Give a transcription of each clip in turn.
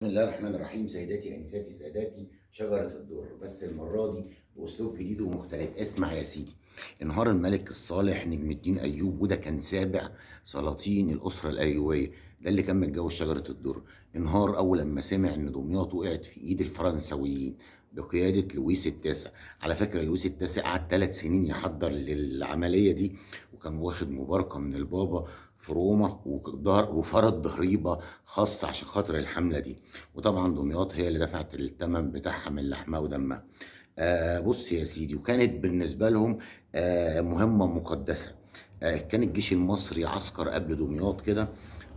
بسم الله الرحمن الرحيم. سيداتي انساتي ساداتي، شجره الدر بس المره دي باسلوب جديد ومختلف. اسمع يا سيدي. انهار الملك الصالح نجم الدين ايوب، وده كان سابع سلاطين الاسره الايوبيه، ده اللي كان متجوز شجره الدر. انهار اول لما سمع ان دمياط وقعت في ايد الفرنساويين بقياده لويس التاسع. على فكره لويس التاسع قعد 3 سنين يحضر للعمليه دي، وكان واخد مباركه من البابا في روما، وفرض ضريبه خاصه عشان خاطر الحمله دي. وطبعا دمياط هي اللي دفعت الثمن بتاعها من لحمها ودمها. بص يا سيدي، وكانت بالنسبه لهم مهمه مقدسه. كان الجيش المصري عسكر قبل دمياط كده.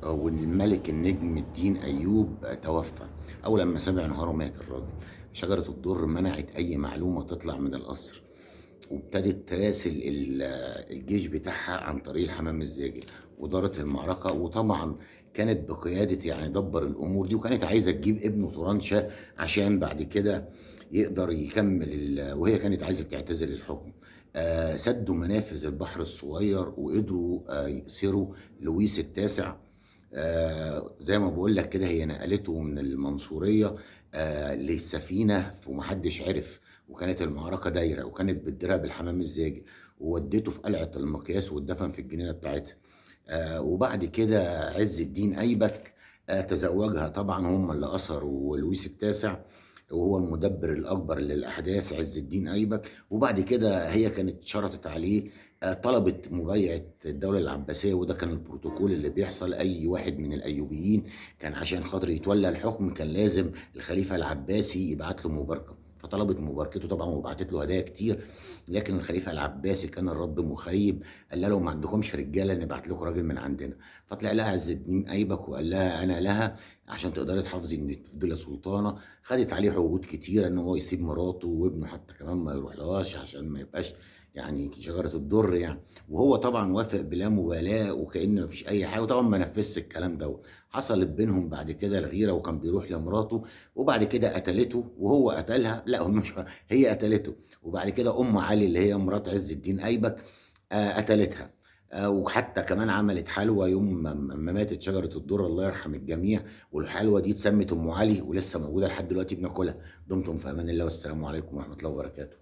والملك النجم الدين ايوب توفى. اول لما سمع انهاره مات الراجل. شجره الدر منعت اي معلومه تطلع من القصر، وابتدت تراسل الجيش بتاعها عن طريق الحمام الزاجل، ودارت المعركة. وطبعا كانت بقيادة يعني دبر الأمور دي، وكانت عايزة تجيب ابنه طورانشا عشان بعد كده يقدر يكمل وهي كانت عايزة تعتزل الحكم. سدوا منافذ البحر الصغير، وقدروا يأسروا لويس التاسع. زي ما بقول لك كده، هي نقلته من المنصورية للسفينة ومحدش عرف. وكانت المعركة دايرة، وكانت بتدرع بالحمام الزاجل، ووديته في قلعة المقياس واتدفن في الجنينة بتاعتها. وبعد كده عز الدين أيبك تزوجها. طبعا هم اللي أثروا لويس التاسع، وهو المدبر الأكبر للأحداث عز الدين أيبك. وبعد كده هي كانت شرطت عليه، طلبت مبايعة الدولة العباسية، وده كان البروتوكول اللي بيحصل. أي واحد من الأيوبيين كان عشان خاطر يتولى الحكم كان لازم الخليفة العباسي يبعت له مباركة. فطلبت مباركته طبعا، وبعتت له هدايا كتير. لكن الخليفة العباسي كان الرد مخيب، قال لها لو ما عندكمش رجالة نبعت لكم راجل من عندنا. فطلع لها عز الدين أيبك وقال لها أنا لها، عشان تقدري تحافظي ان تفضلي سلطانه. خدت عليه عقود كتيره ان هو يسيب مراته وابنه حتى كمان ما يروحلهاش، عشان ما يبقاش يعني شجره الضر يعني. وهو طبعا وافق بلا مبالاه، وكأن ما فيش اي حاجه. وطبعا ما نفذش الكلام ده. حصلت بينهم بعد كده الغيره، وكان بيروح لمراته، وبعد كده قتلته وهو قتلها. لا، هم مش، هي قتلته. وبعد كده ام علي اللي هي مرات عز الدين ايبك قتلتها. وحتى كمان عملت حلوى يوم ما ماتت شجرة الدر، الله يرحم الجميع. والحلوى دي اتسمت ام علي، ولسه موجودة لحد دلوقتي بناكلها. دمتم في امان الله، والسلام عليكم ورحمة الله وبركاته.